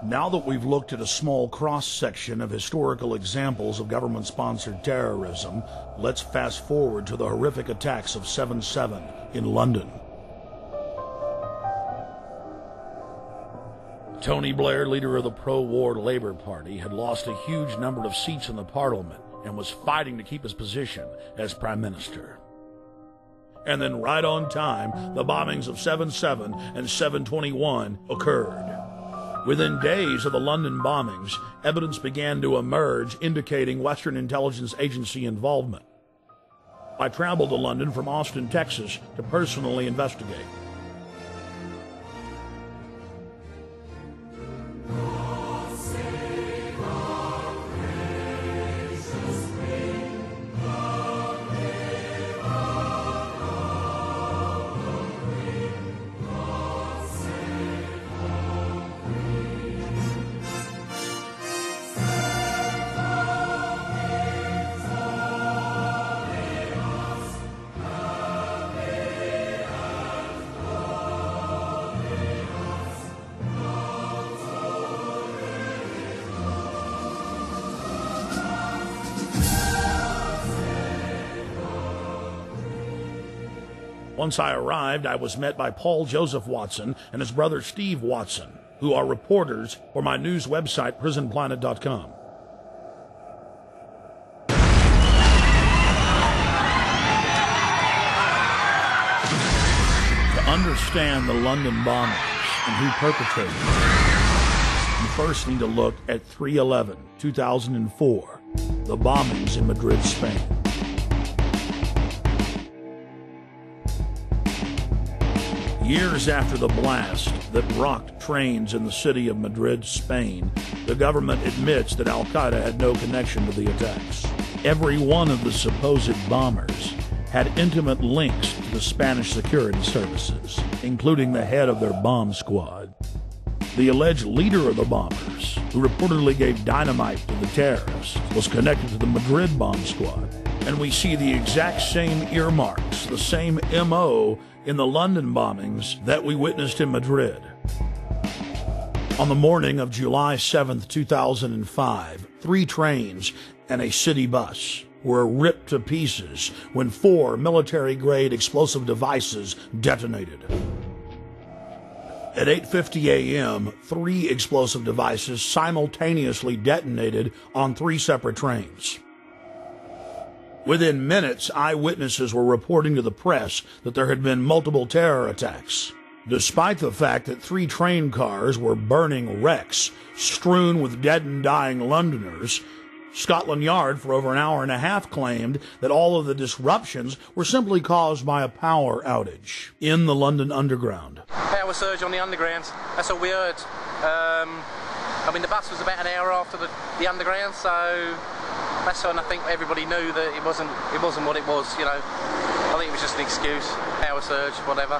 Now that we've looked at a small cross-section of historical examples of government-sponsored terrorism, let's fast forward to the horrific attacks of 7/7 in London. Tony Blair, leader of the pro-war Labour Party, had lost a huge number of seats in the Parliament and was fighting to keep his position as Prime Minister. And then right on time, the bombings of 7/7 and 7/21 occurred. Within days of the London bombings, evidence began to emerge indicating Western intelligence agency involvement. I traveled to London from Austin, Texas, to personally investigate. Once I arrived, I was met by Paul Joseph Watson and his brother Steve Watson, who are reporters for my news website, prisonplanet.com. To understand the London bombings and who perpetrated them, you first need to look at 3/11/2004, the bombings in Madrid, Spain. Years after the blast that rocked trains in the city of Madrid, Spain, the government admits that al-Qaeda had no connection to the attacks. Every one of the supposed bombers had intimate links to the Spanish security services, including the head of their bomb squad. The alleged leader of the bombers, who reportedly gave dynamite to the terrorists, was connected to the Madrid bomb squad. And we see the exact same earmarks, the same MO in the London bombings that we witnessed in Madrid. On the morning of July 7th, 2005, 3 trains and a city bus were ripped to pieces when 4 military-grade explosive devices detonated. At 8:50 a.m., 3 explosive devices simultaneously detonated on 3 separate trains. Within minutes, eyewitnesses were reporting to the press that there had been multiple terror attacks. Despite the fact that 3 train cars were burning wrecks strewn with dead and dying Londoners, Scotland Yard for over an hour and a half claimed that all of the disruptions were simply caused by a power outage in the London Underground. Power surge on the Underground, that's all we heard. The bus was about an hour after the Underground, so that's when I think everybody knew that it wasn't what it was, you know. I think it was just an excuse, power surge, whatever.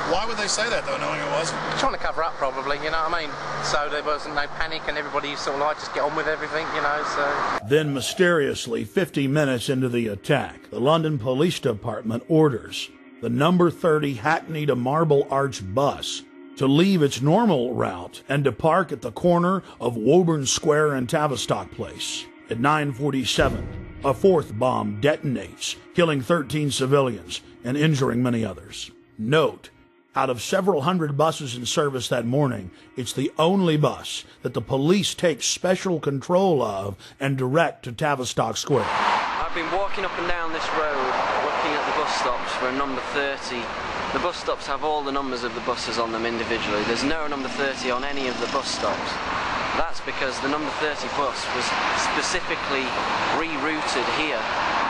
Why would they say that, though, knowing it was? Trying to cover up, probably, you know what I mean? So there wasn't no panic and everybody sort of like, just get on with everything, you know, so... Then, mysteriously, 50 minutes into the attack, the London Police Department orders the number 30 Hackney to Marble Arch bus to leave its normal route and to park at the corner of Woburn Square and Tavistock Place. At 9:47, a 4th bomb detonates, killing 13 civilians and injuring many others. Note, out of several hundred buses in service that morning, it's the only bus that the police take special control of and direct to Tavistock Square. I've been walking up and down this road, looking at the bus stops for a number 30. The bus stops have all the numbers of the buses on them individually. There's no number 30 on any of the bus stops. That's because the number 30 bus was specifically rerouted here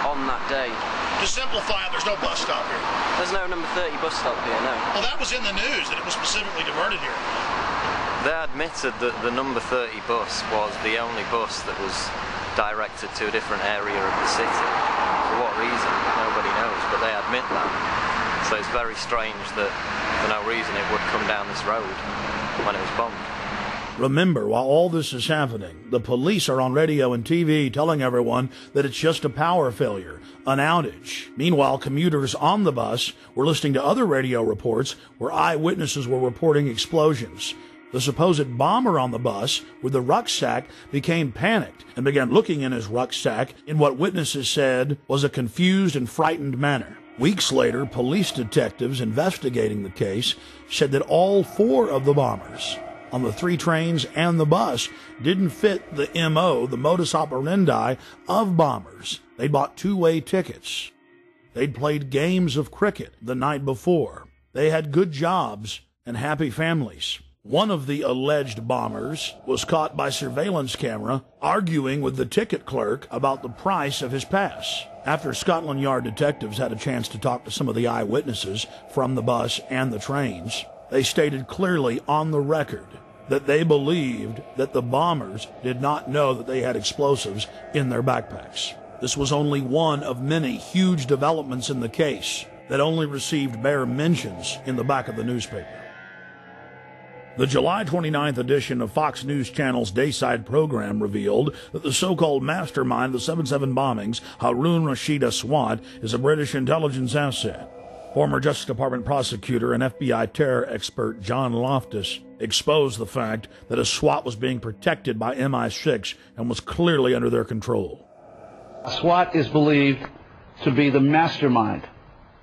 on that day. To simplify it, there's no bus stop here. There's no number 30 bus stop here, no. Well, that was in the news, that it was specifically diverted here. They admitted that the number 30 bus was the only bus that was directed to a different area of the city. For what reason? Nobody knows, but they admit that. So it's very strange that for no reason it would come down this road when it was bombed. Remember, while all this is happening, the police are on radio and TV telling everyone that it's just a power failure, an outage. Meanwhile, commuters on the bus were listening to other radio reports where eyewitnesses were reporting explosions, The supposed bomber on the bus with the rucksack became panicked and began looking in his rucksack in what witnesses said was a confused and frightened manner. Weeks later, police detectives investigating the case said that all 4 of the bombers on the 3 trains and the bus didn't fit the MO, the modus operandi of bombers. They bought 2-way tickets. They'd played games of cricket the night before. They had good jobs and happy families. One of the alleged bombers was caught by surveillance camera arguing with the ticket clerk about the price of his pass. After Scotland Yard detectives had a chance to talk to some of the eyewitnesses from the bus and the trains, they stated clearly on the record that they believed that the bombers did not know that they had explosives in their backpacks. This was only one of many huge developments in the case that only received bare mentions in the back of the newspaper. The July 29th edition of Fox News Channel's Dayside program revealed that the so-called mastermind of the 7/7 bombings, Harun Rashid Aswad, is a British intelligence asset. Former Justice Department prosecutor and FBI terror expert John Loftus exposed the fact that Aswad was being protected by MI6 and was clearly under their control. Aswad is believed to be the mastermind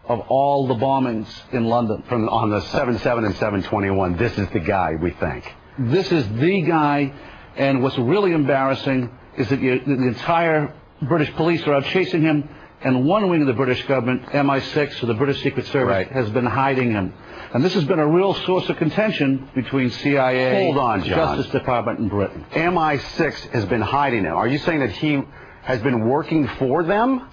of all the bombings in London. On the 7/7 and 7/21, this is the guy, we think. This is the guy, and what's really embarrassing is that the entire British police are out chasing him, and one wing of the British government, MI6, or the British Secret Service, has been hiding him. And this has been a real source of contention between CIA, Hold on, John. Justice Department, and Britain. MI6 has been hiding him. Are you saying that he has been working for them?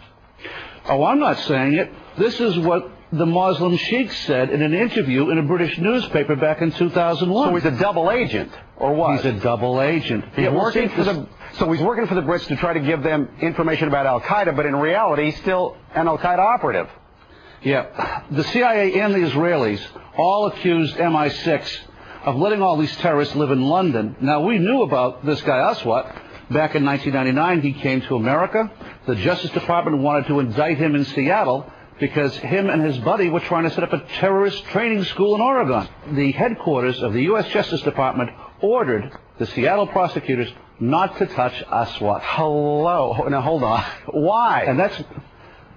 Oh, I'm not saying it. This is what the Muslim sheikh said in an interview in a British newspaper back in 2001. So he's a double agent, or what? He's a double agent. He's working for the... So he's working for the Brits to try to give them information about al-Qaeda, but in reality, he's still an al-Qaeda operative. Yeah. The CIA and the Israelis all accused MI6 of letting all these terrorists live in London. Now, we knew about this guy Aswad. Back in 1999, he came to America. The Justice Department wanted to indict him in Seattle because him and his buddy were trying to set up a terrorist training school in Oregon. The headquarters of the U.S. Justice Department ordered the Seattle prosecutors not to touch Aswad. Hello. Now, hold on. Why? And that's...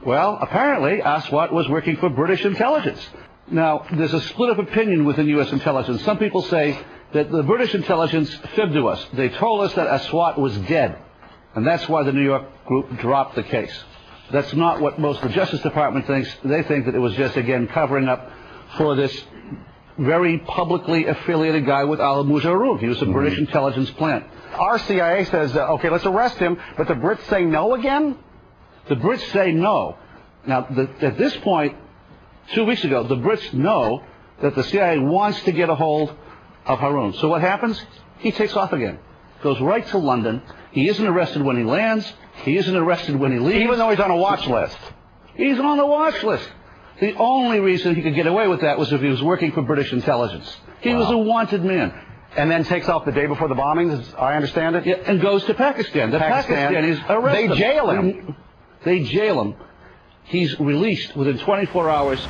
Well, apparently, Aswad was working for British intelligence. Now, there's a split of opinion within U.S. intelligence. Some people say that the British intelligence fibbed to us. They told us that Aswad was dead, and that's why the New York group dropped the case. That's not what most of the Justice Department thinks. They think that it was just, again, covering up for this very publicly affiliated guy with al-Mujarrab. He was a British intelligence plant. Our CIA says, okay, let's arrest him, but the Brits say no again? The Brits say no. Now, at this point, 2 weeks ago, the Brits know that the CIA wants to get a hold of Harun. So what happens? He takes off again. Goes right to London. He isn't arrested when he lands. He isn't arrested when he leaves. Even though he's on a watch list. He's on the watch list. The only reason he could get away with that was if he was working for British intelligence. He was a wanted man. And then takes off the day before the bombings, as I understand it? Yeah, and goes to Pakistan. The Pakistanis arrest him. They jail him. They jail him. He's released within 24 hours.